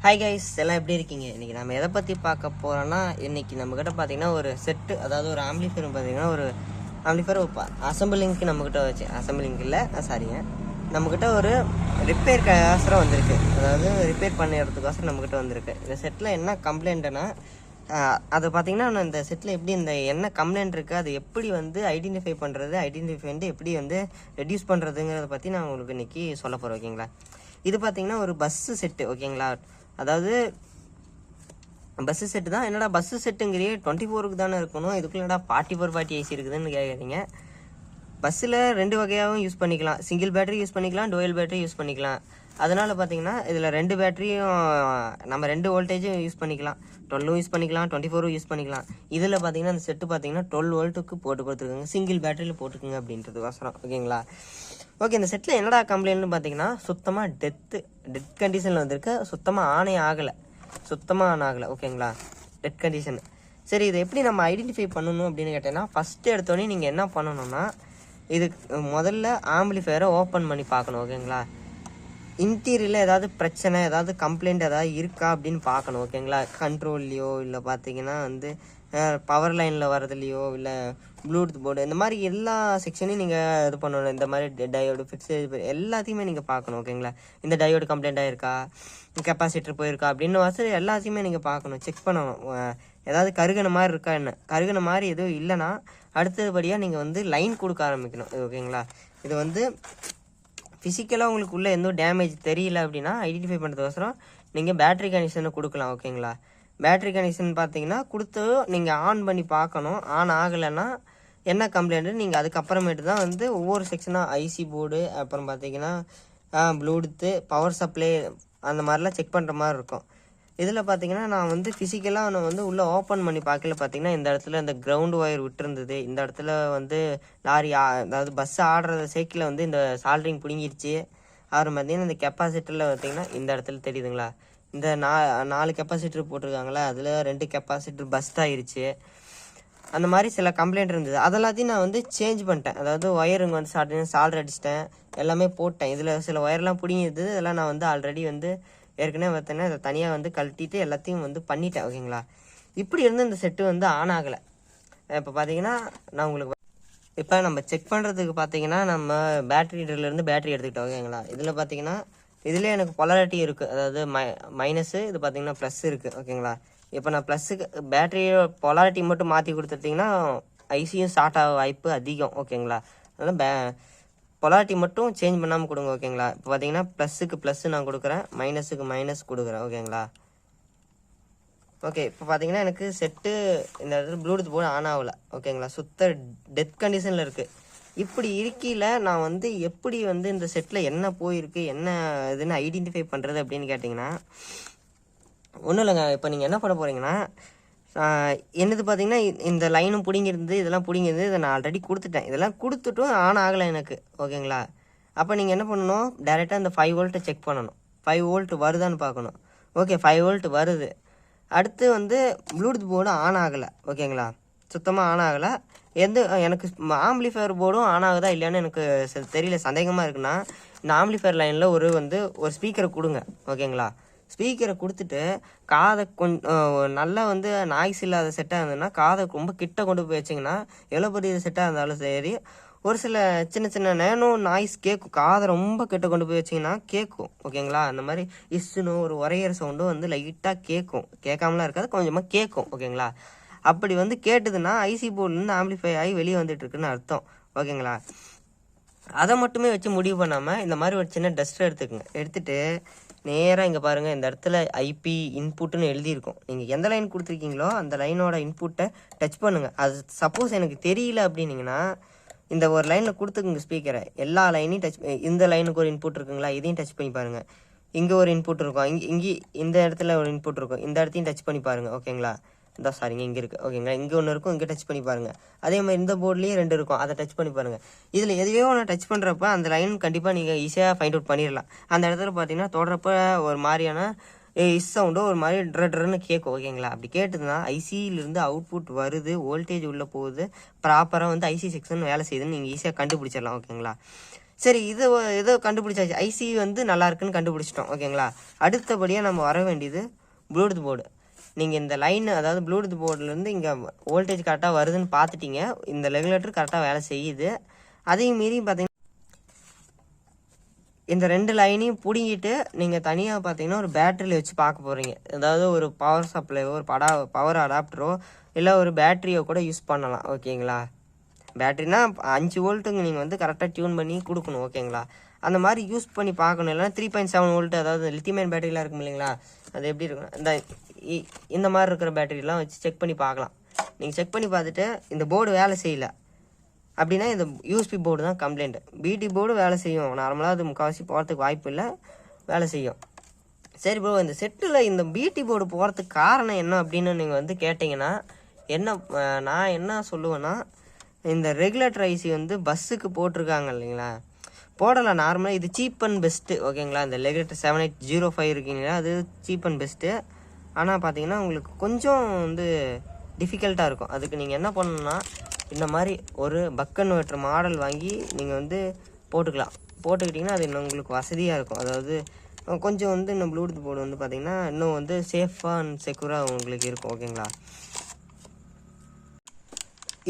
Hi guys, எல்லாம் எப்படி இருக்கீங்க? இன்றைக்கி நம்ம எதை பற்றி பார்க்க போகிறோன்னா, இன்றைக்கி நம்மக்கிட்ட பார்த்தீங்கன்னா ஒரு செட்டு, அதாவது ஒரு ஆம்பிளிஃபையர் பார்த்தீங்கன்னா ஒரு ஆம்பிளிஃபையர் அசம்பிளிங்க்கு நம்மக்கிட்ட வச்சு அசம்பிளிங் இல்லை சாரிங்க, நம்மக்கிட்ட ஒரு ரிப்பேர்க்கோசரம் வந்திருக்கு. அதாவது ரிப்பேர் பண்ணுறதுக்கோசரம் நம்மக்கிட்ட வந்திருக்கு. இந்த செட்டில் என்ன கம்ப்ளைண்ட்டுன்னா, அதை பார்த்தீங்கன்னா இந்த செட்டில் எப்படி இந்த என்ன கம்ப்ளைண்ட் இருக்குது, அது எப்படி வந்து ஐடென்டிஃபை பண்ணுறது, எப்படி வந்து ரெடியூஸ் பண்ணுறதுங்கிறத பற்றி நான் உங்களுக்கு இன்றைக்கி சொல்ல போகிறேன். ஓகேங்களா? இது பார்த்தீங்கன்னா ஒரு பஸ்ஸு செட்டு. ஓகேங்களா? அதாவது பஸ்ஸு செட்டு தான். என்னடா பஸ்ஸு செட்டுங்கிறியே 24க்கு தானே இருக்கணும், இதுக்குள்ளடா 44 ஏசி இருக்குதுன்னு கேட்குறீங்க. பஸ்ஸில் 2 வகையாகவும் யூஸ் பண்ணிக்கலாம். சிங்கிள் பேட்டரி யூஸ் பண்ணிக்கலாம், டுவெல் பேட்டரி யூஸ் பண்ணிக்கலாம். அதனால் பார்த்தீங்கன்னா இதில் 2 பேட்டரியும் நம்ம 2 வோல்டேஜும் யூஸ் பண்ணிக்கலாம். 12 யூஸ் பண்ணிக்கலாம், 24 யூஸ் பண்ணிக்கலாம். இதில் பார்த்தீங்கன்னா இந்த செட்டு பார்த்தீங்கன்னா 12 வோல்ட்டுக்கு போட்டு கொடுத்துருக்காங்க. சிங்கிள் பேட்டரியில் போட்டுக்குங்க அப்படின்றதுக்கோசரம். ஓகேங்களா? ஓகே, இந்த செட்டில் என்னடா கம்ப்ளைண்ட்னு பார்த்தீங்கன்னா, சுத்தமாக டெத் கண்டிஷனில் வந்திருக்கு. சுத்தமாக ஆனே ஆகலை. ஓகேங்களா? Death condition. சரி, இதை எப்படி நம்ம ஐடென்டிஃபை பண்ணணும் அப்படின்னு கேட்டேன்னா, ஃபஸ்ட்டு எடுத்தோடனே நீங்கள் என்ன பண்ணணும்னா, இது முதல்ல ஆம்பிளிஃபையரை ஓப்பன் பண்ணி பார்க்கணும். ஓகேங்களா? இன்டீரியரில் ஏதாவது பிரச்சனை, ஏதாவது கம்ப்ளைண்ட் ஏதாவது இருக்கா அப்படின்னு பார்க்கணும். ஓகேங்களா? கண்ட்ரோல்லையோ இல்லை பார்த்தீங்கன்னா வந்து பவர் லைனில் வரதுலையோ இல்லை ப்ளூடூத் போர்டு, இந்த மாதிரி எல்லா செக்ஷனையும் நீங்கள் இது பண்ணணும். இந்த மாதிரி டயோடு ஃபிக்ஸு எல்லாத்தையுமே நீங்கள் பார்க்கணும். ஓகேங்களா? இந்த டயோடு கம்ப்ளைண்ட் ஆகிருக்கா, கெப்பாசிட்டர் போயிருக்கா அப்படின்னு வசதி எல்லாத்தையுமே நீங்கள் பார்க்கணும், செக் பண்ணணும். ஏதாவது கருகின மாதிரி இருக்கா, என்ன கருகின மாதிரி எதுவும் இல்லைன்னா அடுத்தபடியாக நீங்கள் வந்து லைன் கொடுக்க ஆரம்பிக்கணும். ஓகேங்களா? இது வந்து ஃபிசிக்கலாக உங்களுக்கு உள்ளே எந்த டேமேஜ் தெரியல அப்படின்னா ஐடென்டிஃபை பண்ணுறதுக்கோசரம் நீங்கள் பேட்ரி கனெக்ஷனை கொடுக்கலாம். ஓகேங்களா? பேட்ரி கனெக்ஷன் பார்த்தீங்கன்னா கொடுத்து நீங்கள் ஆன் பண்ணி பார்க்கணும். ஆன் ஆகலைன்னா என்ன கம்ப்ளைண்ட்டு நீங்கள் அதுக்கப்புறமேட்டு தான் வந்து ஒவ்வொரு செக்ஷனாக ஐசி போர்டு, அப்புறம் பார்த்தீங்கன்னா ப்ளூடூத்து, பவர் சப்ளை, அந்த மாதிரிலாம் செக் பண்ணுற மாதிரி இருக்கும். இதில் பார்த்தீங்கன்னா நான் வந்து ஃபிசிக்கலாக நான் வந்து உள்ளே ஓப்பன் பண்ணி பார்க்கல. பார்த்தீங்கன்னா இந்த இடத்துல இந்த கிரவுண்ட் ஒயர் விட்டுருந்தது. இந்த இடத்துல வந்து லாரி அதாவது பஸ் ஆடுற சைக்கிளில் வந்து இந்த சால்ட்ரிங் பிடுங்கிருச்சு. அப்புறம் பார்த்தீங்கன்னா இந்த கெப்பாசிட்டரில் பார்த்தீங்கன்னா இந்த இடத்துல தெரியுதுங்களா, இந்த 4 கெப்பாசிட்டர் போட்டிருக்காங்களா, அதில் 2 கெப்பாசிட்டர் பஸ்ட் ஆகிருச்சு. அந்த மாதிரி சில கம்ப்ளைண்ட் இருந்தது. அதெல்லாத்தையும் நான் வந்து சேஞ்ச் பண்ணிட்டேன். அதாவது ஒயருங்க வந்து சால்டர் அடிச்சிட்டேன், எல்லாமே போட்டேன். இதில் சில ஒயர்லாம் பிடிங்கிருந்தது, இதெல்லாம் நான் வந்து ஆல்ரெடி வந்து ஏற்கனவே பார்த்தீங்கன்னா இதை தனியாக வந்து கழட்டிட்டு எல்லாத்தையும் வந்து பண்ணிட்டேன். ஓகேங்களா? இப்படி இருந்து இந்த செட்டு வந்து ஆன் ஆகலை. இப்போ பார்த்தீங்கன்னா நான் உங்களுக்கு இப்போ நம்ம செக் பண்ணுறதுக்கு பார்த்தீங்கன்னா நம்ம பேட்டரியிலேருந்து பேட்டரி எடுத்துக்கிட்டோம். ஓகேங்களா? இதில் பார்த்தீங்கன்னா இதில் எனக்கு பொலாரிட்டி இருக்குது. அதாவது மைனஸு, இது பார்த்தீங்கன்னா ப்ளஸ் இருக்குது. ஓகேங்களா? இப்போ நான் ப்ளஸ்ஸுக்கு பேட்டரியை பொலாரிட்டி மட்டும் மாற்றி கொடுத்துட்டிங்கன்னா ஐசியும் ஸ்டார்ட் ஆக வாய்ப்பு அதிகம். ஓகேங்களா? அதனால் பொலாரிட்டி மட்டும் சேஞ்ச் பண்ணாமல் கொடுங்க. ஓகேங்களா? இப்போ பார்த்தீங்கன்னா ப்ளஸ்ஸுக்கு ப்ளஸ்ஸு நான் கொடுக்குறேன், மைனஸுக்கு மைனஸ் கொடுக்குறேன். ஓகேங்களா? ஓகே, இப்போ பார்த்தீங்கன்னா எனக்கு செட்டு இந்த இடத்துல ப்ளூடூத் போர்டு ஆன் ஆகலை. ஓகேங்களா? சுத்த டெத் கண்டிஷனில் இருக்குது. இப்படி இருக்கையில் நான் வந்து எப்படி வந்து இந்த செட்டில் என்ன போயிருக்கு, என்ன இதுன்னு ஐடென்டிஃபை பண்ணுறது அப்படின்னு கேட்டிங்கன்னா, ஒன்றும் இல்லைங்க. இப்போ நீங்கள் என்ன பண்ண போகிறீங்கன்னா, என்னது பார்த்தீங்கன்னா இந்த லைனும் பிடிங்கிருந்து, இதெல்லாம் பிடிங்கிருந்து, இதை நான் ஆல்ரெடி கொடுத்துட்டேன். இதெல்லாம் கொடுத்துட்டும் ஆன் ஆகலை எனக்கு. ஓகேங்களா? அப்போ நீங்கள் என்ன பண்ணணும், டேரெக்டாக இந்த 5 வோல்ட்டை செக் பண்ணணும். 5 வோல்ட் வருதான்னு பார்க்கணும். ஓகே, 5 வோல்ட் வருது. அடுத்து வந்து ப்ளூடூத் போர்டு ஆன் ஆகலை. ஓகேங்களா? சுத்தமாக ஆன் ஆகலை. எனக்கு ஆம்பிளிஃபையர் போர்டும் ஆன் ஆகுதா இல்லையான்னு எனக்கு தெரியல, சந்தேகமாக இருக்குன்னா இந்த ஆம்பிளிஃபையர் லைனில் ஒரு ஸ்பீக்கரை கொடுங்க. ஓகேங்களா? ஸ்பீக்கரை கொடுத்துட்டு காதை நல்லா வந்து நாய்ஸ் இல்லாத செட்டாக இருந்ததுன்னா காதை ரொம்ப கிட்ட கொண்டு போய் வச்சிங்கன்னா, எவ்வளோ பெரிய செட்டாக இருந்தாலும் சரி, ஒரு சில சின்ன சின்ன நேனோ நாய்ஸ் கேட்கும். காதை ரொம்ப கிட்ட கொண்டு போய் வச்சிங்கன்னா கேட்கும். ஓகேங்களா? அந்த மாதிரி இஸ்ஸுன்னு ஒரு உரையிற சவுண்டும் வந்து லைட்டாக கேட்கும். கேட்காமலாம் இருக்காது, கொஞ்சமாக கேட்கும். ஓகேங்களா? அப்படி வந்து கேட்டுதுன்னா ஐசி போர்டுலேருந்து ஆம்பிளிஃபை ஆகி வெளியே வந்துட்டுருக்குன்னு அர்த்தம். ஓகேங்களா? அதை மட்டுமே வச்சு முடிவு பண்ணாமல் இந்த மாதிரி ஒரு சின்ன டஸ்டர் எடுத்துகிட்டு நேராக இங்கே பாருங்கள், இந்த இடத்துல ஐபி இன்புட்டுன்னு எழுதியிருக்கும். நீங்கள் எந்த லைன் கொடுத்துருக்கீங்களோ அந்த லைனோட இன்புட்டை டச் பண்ணுங்கள். அது சப்போஸ் எனக்கு தெரியல அப்படின்னீங்கன்னா இந்த ஒரு லைனில் கொடுத்துக்குங்க ஸ்பீக்கரை. எல்லா லைனையும் டச், இந்த லைனுக்கு ஒரு இன்புட் இருக்குங்களா, இதையும் டச் பண்ணி பாருங்கள். இங்கே ஒரு இன்புட் இருக்கும், இங்கே இந்த இடத்துல ஒரு இன்புட் இருக்கும், இந்த இடத்தையும் டச் பண்ணி பாருங்கள். ஓகேங்களா? சாரிங்க, இங்கே இருக்குது. ஓகேங்களா? இங்கே ஒன்று இருக்கும், இங்கே டச் பண்ணி பாருங்கள். அதே மாதிரி இந்த போர்ட்லேயும் 2 இருக்கும், அதை டச் பண்ணி பாருங்கள். இதில் எதையோ ஒன்று டச் பண்ணுறப்ப அந்த லைன் கண்டிப்பாக நீங்கள் ஈஸியாக ஃபைண்ட் அவுட் பண்ணிடலாம். அந்த இடத்துல பார்த்தீங்கன்னா தொடரப்ப ஒரு மாதிரியான சவுண்டோ ஒரு மாதிரி ட்ரன்னு கேட்கும். ஓகேங்களா? அப்படி கேட்டுதுன்னா ஐசியிலிருந்து அவுட்புட் வருது, வோல்டேஜ் உள்ளே போகுது, ப்ராப்பராக வந்து ஐசி செக்ஷன் வேலை செய்யுதுன்னு நீங்கள் ஈஸியாக கண்டுபிடிச்சிடலாம். ஓகேங்களா? சரி, இது ஏதோ கண்டுபிடிச்சாச்சு. ஐசி வந்து நல்லா இருக்குன்னு கண்டுபிடிச்சிட்டோம். ஓகேங்களா. அடுத்தபடியாக நம்ம வர வேண்டியது ப்ளூடூத் போர்டு. நீங்கள் இந்த லைன், அதாவது ப்ளூடூத் போர்டுலேருந்து இங்கே வோல்டேஜ் கரெக்டாக வருதுன்னு பார்த்துட்டீங்க. இந்த ரெகுலேட்டர் கரெக்டாக வேலை செய்யுது. அதையும் மீறி பார்த்தீங்கன்னா இந்த 2 லைனையும் பிடுங்கிட்டு நீங்கள் தனியாக பார்த்தீங்கன்னா ஒரு பேட்டரியில் வச்சு பார்க்க போகிறீங்க. அதாவது ஒரு பவர் சப்ளையோ, ஒரு பவர் அடாப்டரோ, இல்லை ஒரு பேட்டரியோ கூட யூஸ் பண்ணலாம். ஓகேங்களா. பேட்டரினா 5 வோல்ட்டுங்க நீங்கள் வந்து கரெக்டாக டியூன் பண்ணி கொடுக்கணும். ஓகேங்களா. அந்த மாதிரி யூஸ் பண்ணி பார்க்கணும். இல்லைனா 3.7 வோல்ட்டு, அதாவது லித்தியம் பேட்டரிலாம் இருக்கும் இல்லைங்களா, அது எப்படி இருக்கும், இந்த மாதிரி இருக்கிற பேட்டரிலாம் வச்சு செக் பண்ணி பார்க்கலாம். நீங்கள் செக் பண்ணி பார்த்துட்டு இந்த போர்டு வேலை செய்யலை அப்படின்னா இந்த யூஎஸ்பி போர்டு தான் கம்ப்ளைண்ட். பிடி போர்டு வேலை செய்யும். நார்மலாக அது முக்கால்வாசி போகிறதுக்கு வாய்ப்பு இல்லை, வேலை செய்யும். சரி ப்ரோ, இந்த செட்டில் இந்த பிடி போர்டு போகிறதுக்கு காரணம் என்ன அப்படின்னு நீங்கள் வந்து கேட்டிங்கன்னா நான் என்ன சொல்லுவேன்னா, இந்த ரெகுலேட்டர் ஐசி வந்து பஸ்ஸுக்கு போட்டிருக்காங்க இல்லைங்களா, போடலாம் நார்மலாக. இது சீப் அண்ட் பெஸ்ட்டு. ஓகேங்களா. இந்த ரெகுலேட்டர் 7805 இருக்கீங்களா, அது சீப் அண்ட் பெஸ்ட்டு. ஆனால் பார்த்தீங்கன்னா உங்களுக்கு கொஞ்சம் வந்து டிஃபிகல்ட்டாக இருக்கும். அதுக்கு நீங்கள் என்ன பண்ணணுன்னா, இந்த மாதிரி ஒரு பக் கன்வெர்ட்டர் மாடல் வாங்கி நீங்கள் வந்து போட்டுக்கிட்டிங்கன்னா அது இன்னும் உங்களுக்கு வசதியாக இருக்கும். அதாவது கொஞ்சம் வந்து இந்த ப்ளூடூத் போர்டு வந்து பார்த்திங்கன்னா இன்னும் வந்து சேஃபாக அண்ட் செக்யூராக உங்களுக்கு இருக்கும். ஓகேங்களா,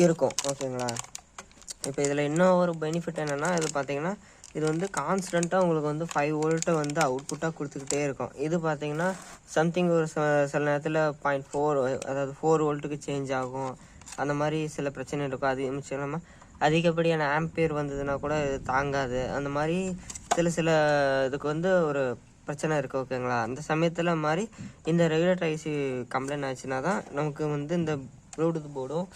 இருக்கும். ஓகேங்களா. இப்போ இதில் இன்னும் ஒரு பெனிஃபிட் என்னென்னா, இது பார்த்திங்கன்னா இது வந்து கான்ஸ்டண்ட்டாக உங்களுக்கு வந்து 5 வோல்ட்டை வந்து அவுட்புட்டாக கொடுத்துக்கிட்டே இருக்கும். இது பார்த்திங்கன்னா சம்திங் ஒரு சில நேரத்தில் 0.4, அதாவது 4 வோல்ட்டுக்கு சேஞ்ச் ஆகும். அந்த மாதிரி சில பிரச்சனை இருக்கும். அது மிச்சம் இல்லாமல் அதிகப்படியான ஆம்பியர் வந்ததுன்னா கூட இது தாங்காது. அந்த மாதிரி சில இதுக்கு வந்து ஒரு பிரச்சனை இருக்குது. ஓகேங்களா. அந்த சமயத்தில் மாதிரி இந்த ரெகுலேட்டர் ஐசி கம்ப்ளைண்ட் ஆச்சுன்னா தான் நமக்கு வந்து இந்த ப்ளூடூத் போர்டும்,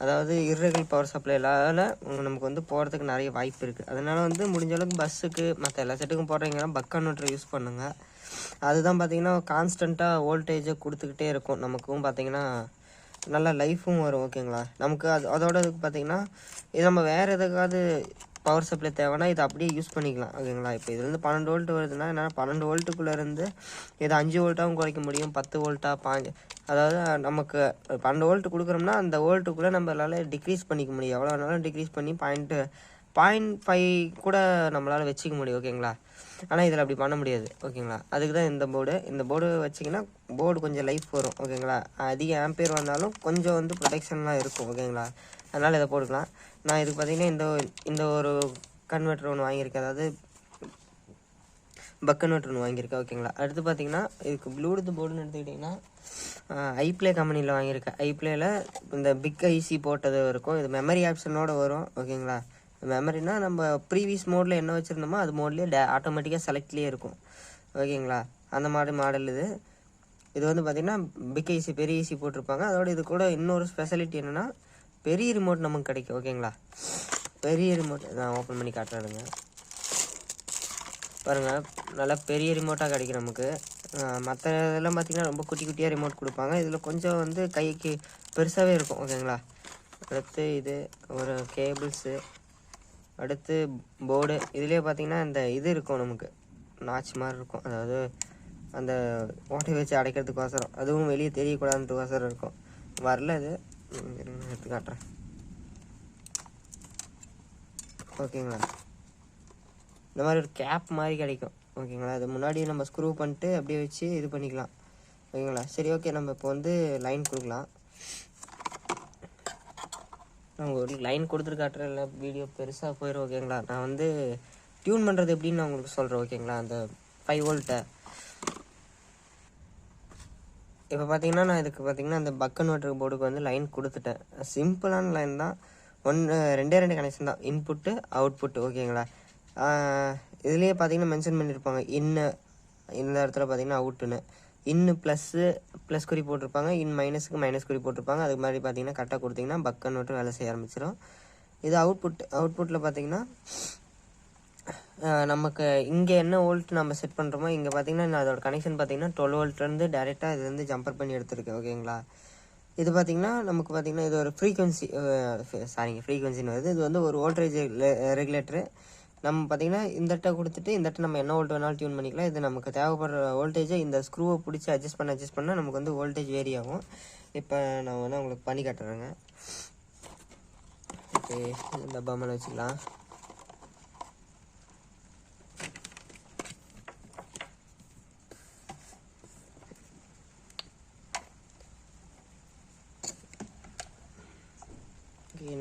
அதாவது இர்ரெகுலர் பவர் சப்ளைலால் நமக்கு வந்து போகிறதுக்கு நிறைய வாய்ப்பு இருக்குது. அதனால் வந்து முடிஞ்ச அளவுக்கு பஸ்ஸுக்கு மற்ற எல்லா செட்டுக்கும் போடுறீங்கன்னா பக் கன்வெர்ட்டர் யூஸ் பண்ணுங்கள். அதுதான் பார்த்திங்கன்னா கான்ஸ்டண்ட்டாக வோல்டேஜை கொடுத்துக்கிட்டே இருக்கும். நமக்கும் பார்த்திங்கன்னா நல்ல லைஃபும் வரும். ஓகேங்களா. நமக்கு அதோட இதுக்கு பார்த்திங்கன்னா இது நம்ம வேறு எதுக்காவது பவர் சப்ளை தேவைன்னா இதை அப்படியே யூஸ் பண்ணிக்கலாம். ஓகேங்களா. இப்போ இதுலேருந்து 12 வோல்ட்டு வருதுன்னா என்னால் 12 வோல்ட்டுக்குள்ளேருந்து இதை 5 வோல்ட்டாகவும் குறைக்க முடியும், 10 வோல்ட்டா 5, அதாவது நமக்கு 12 வோல்ட்டு கொடுக்குறோம்னா அந்த வோல்ட்டுக்குள்ளே நம்மளால் டிக்ரீஸ் பண்ணிக்க முடியும். எவ்வளோ வேணாலும் டிக்ரீஸ் பண்ணி 0.5 கூட நம்மளால் வச்சுக்க முடியும். ஓகேங்களா. ஆனால் இதில் அப்படி பண்ண முடியாது. ஓகேங்களா. அதுக்கு தான் இந்த போர்டு வச்சிங்கன்னா போர்டு கொஞ்சம் லைஃப் வரும். ஓகேங்களா. அதிக ஆம்பியர் வந்தாலும் கொஞ்சம் வந்து ப்ரொடெக்ஷன்லாம் இருக்கும். ஓகேங்களா. அதனால் இதை போட்டுக்கலாம். நான் இதுக்கு பார்த்திங்கன்னா இந்த ஒரு கன்வெர்ட்டர் ஒன்று வாங்கியிருக்கேன், அதாவது பக் கன்வெர்ட்டர் ஒன்று வாங்கியிருக்கேன். ஓகேங்களா. அடுத்து பார்த்திங்கன்னா இதுக்கு ப்ளூடூத் போர்டுன்னு எடுத்துக்கிட்டிங்கன்னா ஐப்ளே கம்பெனியில் வாங்கியிருக்கேன். ஐப்ளேயில் இந்த பிக் ஐசி போட்டது இருக்கும். இது மெமரி ஆப்ஷனோடு வரும். ஓகேங்களா. மெமரினா நம்ம ப்ரீவியஸ் மோடில் என்ன வச்சுருந்தோமோ அது மோட்லேயே ஆட்டோமேட்டிக்காக செலக்ட்லேயே இருக்கும். ஓகேங்களா. அந்த மாதிரி மாடல் இது வந்து பார்த்திங்கன்னா பிக் ஐசி, பெரிய ஐசி போட்டிருப்பாங்க. அதோட இது கூட இன்னொரு ஸ்பெஷாலிட்டி என்னென்னா பெரிய ரிமோட் நமக்கு கிடைக்கும். ஓகேங்களா. பெரிய ரிமோட் நான் ஓப்பன் பண்ணி காட்டுறேங்க. பாருங்கள், நல்லா பெரிய ரிமோட்டாக கிடைக்கும் நமக்கு. மற்ற இதெல்லாம் பார்த்திங்கன்னா ரொம்ப குட்டியாக ரிமோட் கொடுப்பாங்க. இதில் கொஞ்சம் வந்து கைக்கு பெருசாகவே இருக்கும். ஓகேங்களா. அடுத்து இது ஒரு கேபிள்ஸு, அடுத்து போர்டு. இதுலேயே பார்த்திங்கன்னா இந்த இது இருக்கும், நமக்கு நாச் மாதிரி இருக்கும், அதாவது அந்த ஓட்டை வச்சு அடைக்கிறதுக்கோசரம், அதுவும் வெளியே தெரியக்கூடாதுன்றதுக்கோசரம் இருக்கும். வரல இது எடுத்து காட்டுறேன். ஓகேங்களா. இந்த மாதிரி ஒரு கேப் மாதிரி கிடைக்கும். ஓகேங்களா. அது முன்னாடி நம்ம ஸ்க்ரூ பண்ணிட்டு அப்படியே வச்சு இது பண்ணிக்கலாம். ஓகேங்களா. சரி, ஓகே, நம்ம இப்போ வந்து லைன் கொடுக்கலாம். நான் ஒரு லைன் கொடுத்துட்டு காட்டுறேன், இல்லை வீடியோ பெருசாக போயிடும். ஓகேங்களா. நான் வந்து டியூன் பண்ணுறது எப்படின்னு நான் உங்களுக்கு சொல்கிறேன். ஓகேங்களா. அந்த 5 வோல்ட்டை இப்போ பார்த்தீங்கன்னா நான் இதுக்கு பார்த்தீங்கன்னா அந்த பக் கன்வெர்ட்டர் போர்டுக்கு வந்து லைன் கொடுத்துட்டேன். சிம்பிளான லைன் தான். ரெண்டே கனெக்ஷன் தான், இன்புட்டு அவுட்புட்டு. ஓகேங்களா. இதுலேயே பார்த்தீங்கன்னா மென்ஷன் பண்ணியிருப்பாங்க இந்த இடத்துல பார்த்தீங்கன்னா அவுட்டுன்னு. ப்ளஸ் குறி போட்டிருப்பாங்க, மைனஸுக்கு மைனஸ் குறி போட்டிருப்பாங்க. அது மாதிரி பார்த்தீங்கன்னா கரெக்டாக கொடுத்தீங்கன்னா பக் கன்வெர்ட்டர் வேலை செய்ய ஆரம்பிச்சிடும். இது அவுட்புட்டில் பார்த்தீங்கன்னா நமக்கு இங்கே என்ன வோல்ட் நம்ம செட் பண்ணுறோமோ, இங்கே பார்த்தீங்கன்னா நான் அதோட கனெக்ஷன் பார்த்தீங்கன்னா 12 வோல்ட்லேருந்து டேரெக்டாக இதுலேருந்து ஜம்பர் பண்ணி எடுத்துருக்கேன். ஓகேங்களா. இது பார்த்திங்கன்னா நமக்கு பார்த்திங்கன்னா இது ஒரு ஃப்ரீக்வன்சின்னு வருது. இது வந்து ஒரு வோல்டேஜ் ரெகுலேட்டரு. நம்ம பார்த்திங்கன்னா இந்த இடத்த கொடுத்துட்டு இந்த இடத்த நம்ம என்ன வோல்ட் வேணாலும் டியூன் பண்ணிக்கலாம். இது நமக்கு தேவைப்படுற வோல்டேஜை இந்த ஸ்க்ரூவை பிடிச்சி அட்ஜஸ்ட் பண்ணால் நமக்கு வந்து வோல்டேஜ் வேரி ஆகும். இப்போ நான் வேணால் உங்களுக்கு பண்ணி காட்டுறேங்க. ஓகே, இந்த டப்பா மேலே வச்சுக்கலாம்.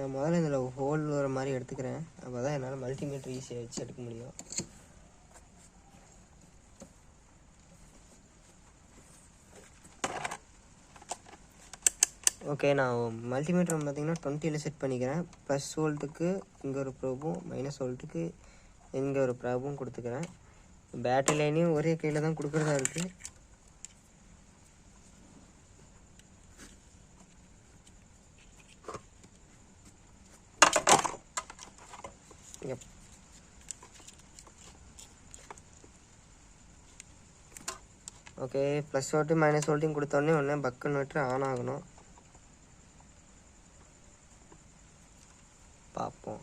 நான் முதல்ல இதில் ஹோல் வர மாதிரி எடுத்துக்கிறேன். அப்போ தான் என்னால் மல்டிமீட்டர் ஈஸியாக வச்சு எடுக்க முடியும். ஓகே, நான் மல்டிமீட்டர் பார்த்திங்கன்னா 20ல் செட் பண்ணிக்கிறேன். +V இங்கே ஒரு ப்ரோபும் -V இங்கே ஒரு ப்ராபும் கொடுத்துக்கிறேன். பேட்டரி லைனையும் ஒரே கையில் தான் கொடுக்குறதா இருக்குது. ஓகே, +V -V கொடுத்தோடனே உடனே பக் கன்வெர்ட்டர் ஆன் ஆகணும். பார்ப்போம்.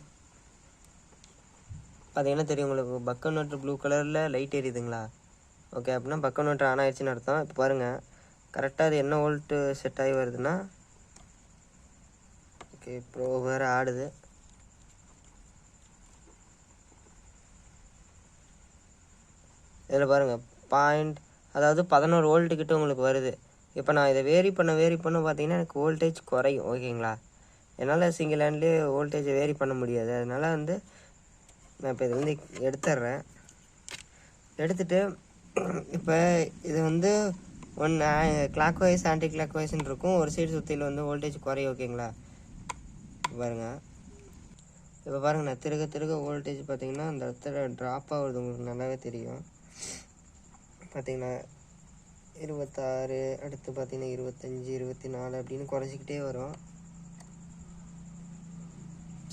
பார்த்தீங்கன்னா தெரியும் உங்களுக்கு, பக் கன்வெர்ட்டர் ப்ளூ கலரில் லைட் எரியுதுங்களா? ஓகே, அப்படின்னா பக் கன்வெர்ட்டர் ஆன் ஆயிடுச்சுன்னு அர்த்தம். இப்போ பாருங்கள், கரெக்டாக அது என்ன வோல்ட்டு செட் ஆகி வருதுன்னா, ஓகே ப்ரோ வேறு ஆடுது. இதில் பாருங்கள் அதாவது 11 வோல்ட்டுக்கிட்ட உங்களுக்கு வருது. இப்போ நான் இதை வேரி பண்ண பார்த்தீங்கன்னா எனக்கு வோல்டேஜ் குறையும். ஓகேங்களா? என்னால் சிங்கிள் ஹேண்ட்லேயே வோல்டேஜை வேரி பண்ண முடியாது. அதனால் நான் இப்போ இதை எடுத்துட்றேன். எடுத்துகிட்டு இப்போ இது ஒன்று கிளாக் வைஸ் ஆன்டி கிளாக் வைஸ்ன்னு இருக்கும். ஒரு சைடு சுற்றியில் வோல்டேஜ் குறையும். ஓகேங்களா? பாருங்கள், இப்போ பாருங்கள், நான் திருக வோல்டேஜ் பார்த்தீங்கன்னா அந்த இடத்துல ட்ராப் ஆகுது. உங்களுக்கு நல்லாவே தெரியும். பார்த்தீங்கன்னா 26, அடுத்து பார்த்தீங்கன்னா 25, 24 அப்படின்னு குறைச்சிக்கிட்டே வரும்.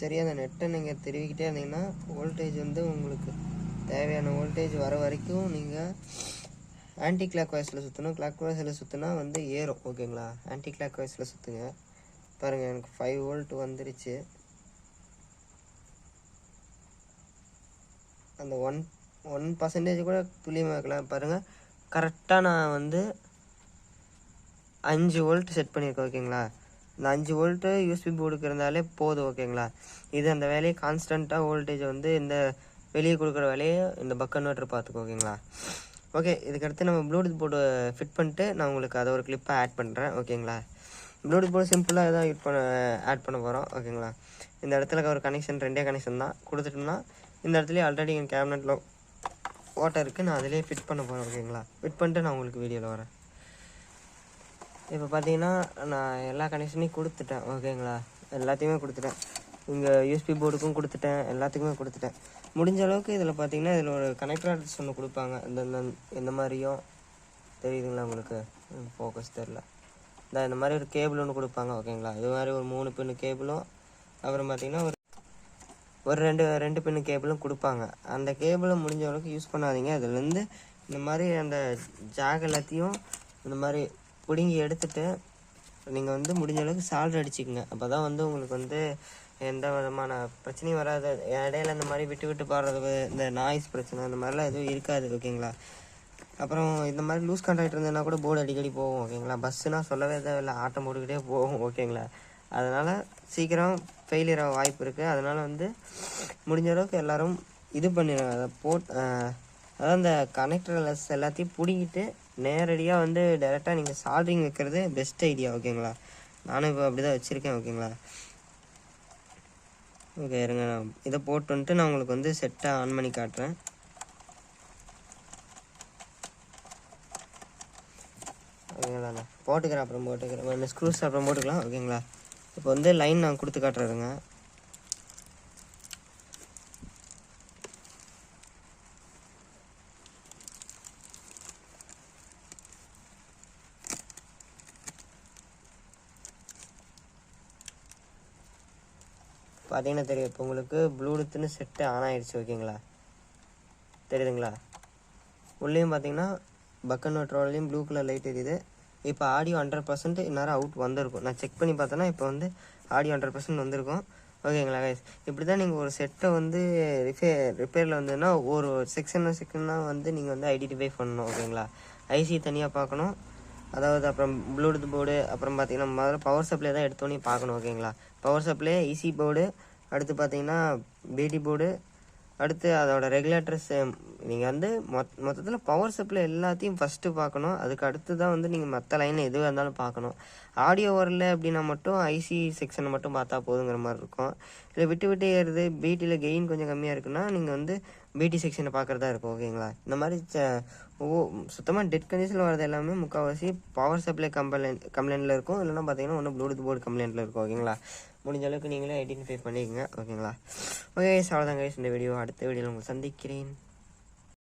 சரியா? அந்த நெட்டை நீங்கள் திருவிக்கிட்டே இருந்தீங்கன்னா வோல்டேஜ் உங்களுக்கு தேவையான வோல்டேஜ் வர வரைக்கும் நீங்கள் ஆன்டி கிளாக் வைஸில் சுற்றணும். கிளாக் வைஸில் சுற்றினா ஏறும். ஓகேங்களா? ஆன்டி கிளாக் வைஸில் சுற்றுங்க. பாருங்கள், எனக்கு 5 வோல்ட் வந்துருச்சு. அந்த 1% கூட துல்லியமாக இருக்கலாம். பாருங்கள், கரெக்டாக நான் 5 வோல்ட் செட் பண்ணியிருக்கேன். ஓகேங்களா? இந்த 5 வோல்ட்டு யூஎஸ்பி போர்டுக்கு இருந்தாலே போதும். ஓகேங்களா? இது அந்த வேலையை கான்ஸ்டண்ட்டாக வோல்டேஜ் இந்த வெளியே கொடுக்குற வேலையை இந்த பக் கன்வெர்ட்டர் பார்த்துக்கோ. ஓகேங்களா? ஓகே, இதுக்கடுத்து நம்ம ப்ளூடூத் போர்டு ஃபிட் பண்ணிட்டு நான் உங்களுக்கு அதை ஒரு கிளிப்பை ஆட் பண்ணுறேன். ஓகேங்களா? ப்ளூடூத் போர்டு சிம்பிளாக தான் ஆட் பண்ண போகிறோம். ஓகேங்களா? இந்த இடத்துல ஒரு கனெக்ஷன், 2 கனெக்ஷன் தான் கொடுத்துட்டோம்னா, இந்த இடத்துலேயே ஆல்ரெடி என் கேபினெட்டில் ஓட்டை இருக்குது. நான் அதிலே ஃபிட் பண்ண போகிறேன். ஓகேங்களா? ஃபிட் பண்ணிட்டு நான் உங்களுக்கு வீடியோவில் வரேன். இப்போ பார்த்தீங்கன்னா நான் எல்லா கனெக்ஷனையும் கொடுத்துட்டேன். ஓகேங்களா? எல்லாத்தையுமே கொடுத்துட்டேன். இங்கே யூஎஸ்பி போர்டுக்கும் கொடுத்துட்டேன், எல்லாத்துக்குமே கொடுத்துட்டேன். முடிஞ்ச அளவுக்கு இதில் பார்த்தீங்கன்னா இதில் ஒரு கனெக்டர் அட்ரஸ் ஒன்று கொடுப்பாங்க. இந்த மாதிரியும் தெரியுதுங்களா உங்களுக்கு? ஃபோக்கஸ் தெரில. இந்த மாதிரி ஒரு கேபிள் ஒன்று கொடுப்பாங்க. ஓகேங்களா? இது மாதிரி ஒரு 3 பின்னு கேபிளும், அப்புறம் பார்த்தீங்கன்னா ஒரு 2 பின்னு கேபிளும் கொடுப்பாங்க. அந்த கேபிளை முடிஞ்ச அளவுக்கு யூஸ் பண்ணாதீங்க. அதுலேருந்து இந்த மாதிரி அந்த ஜாக் எல்லாத்தையும் இந்த மாதிரி பிடுங்கி எடுத்துகிட்டு நீங்கள் முடிஞ்ச அளவுக்கு சால்ட் அடிச்சுக்கோங்க. அப்போ தான் உங்களுக்கு எந்த விதமான பிரச்சனையும் வராது. இடையில இந்த மாதிரி விட்டு பாடுறது, இந்த நாய்ஸ் பிரச்சனை, இந்த மாதிரிலாம் எதுவும் இருக்காது. ஓகேங்களா? அப்புறம் இந்த மாதிரி லூஸ் கான்ட்ராக்ட் இருந்ததுன்னா கூட போர்டு அடிக்கடி போகும். ஓகேங்களா? பஸ்ஸுனால் சொல்லவே தேவையில்லை, ஆட்டம் போட்டுக்கிட்டே போகும். ஓகேங்களா? அதனால் சீக்கிரம் ஃபெயிலியர் ஆக வாய்ப்பு இருக்குது. அதனால் முடிஞ்ச அளவுக்கு எல்லோரும் இது பண்ணிடுங்க. அதை அதாவது அந்த கனெக்டர் எல்லாத்தையும் பிடிங்கிட்டு நேரடியாக டைரெக்டாக நீங்கள் சால்ட்ரிங் வைக்கிறது பெஸ்ட் ஐடியா. ஓகேங்களா? நானும் இப்போ அப்படி தான் வச்சுருக்கேன். ஓகேங்களா? ஓகே, இருங்க, நான் இதை போட்டு நான் உங்களுக்கு செட்டை ஆன் பண்ணி காட்டுறேன். ஓகேங்களா? நான் போட்டுக்கிறேன், அப்புறம் போட்டுக்கிறேன். ஸ்க்ரூஸ் அப்புறம் போட்டுக்கலாம். ஓகேங்களா? இப்போ லைன் நான் கொடுத்து காட்டுறேங்க. பார்த்தீங்கன்னா தெரியும், இப்போ உங்களுக்கு ப்ளூடூத்துன்னு செட்டு ஆன் ஆகிடுச்சு. ஓகேங்களா? தெரியுதுங்களா? உள்ளேயும் பார்த்தீங்கன்னா பக் கன்வெர்ட்டர்லையும் ப்ளூ கலர் லைட் எரியுது. இப்போ ஆடியோ 100% இந்நேரம் அவுட் வந்திருக்கும். நான் செக் பண்ணி பார்த்தேன்னா இப்போ ஆடியோ 100% வந்திருக்கும். ஓகேங்களா கைஸ்? இப்படி தான் நீங்கள் ஒரு செட்டை ரிப்பேரில் வந்ததுன்னா ஒரு செக்ஷனாக நீங்கள் ஐடென்டிஃபை பண்ணணும். ஓகேங்களா? ஐசி தனியாக பார்க்கணும். அதாவது அப்புறம் ப்ளூடூத் போர்டு, அப்புறம் பார்த்தீங்கன்னா முதல்ல பவர் சப்ளை தான் எடுத்தோன்னே பார்க்கணும். ஓகேங்களா? பவர் சப்ளை, ஐசி போர்டு, அடுத்து பார்த்தீங்கன்னா பிடி போர்டு, அடுத்து அதோட ரெகுலேட்டர்ஸ் நீங்கள் வந்து மொத்தத்தில் பவர் சப்ளை எல்லாத்தையும் ஃபஸ்ட்டு பார்க்கணும். அதுக்கு அடுத்து தான் வந்து நீங்கள் மற்ற லைன் எதுவாக இருந்தாலும் பார்க்கணும். ஆடியோ வரல அப்படின்னா மட்டும் ஐசி செக்ஷனை மட்டும் பார்த்தா போதுங்கிற மாதிரி இருக்கும். இல்லை விட்டு விட்டு ஏறுது, பிடியில் கெயின் கொஞ்சம் கம்மியாக இருக்குன்னா நீங்கள் வந்து பிடி செக்ஷனை பார்க்குறதா இருக்கும். ஓகேங்களா? இந்த மாதிரி சுத்தமாக டெட் கண்டிஷனில் வரது எல்லாமே முக்கால்வாசி பவர் சப்ளை கம்ப்ளைண்ட்டில் இருக்கும். இல்லைன்னா பார்த்தீங்கன்னா ஒன்று ப்ளூடூத் போர்டு கம்ப்ளைண்ட்டில் இருக்கும். ஓகேங்களா? முடிஞ்ச அளவுக்கு நீங்களே ஐடென்டிஃபை பண்ணிக்கோங்க. ஓகேங்களா? ஓகே கைஸ், அவ்வளோதான் கைஸ் இந்த வீடியோ. அடுத்த வீடியோவில் உங்களை சந்திக்கிறேன்.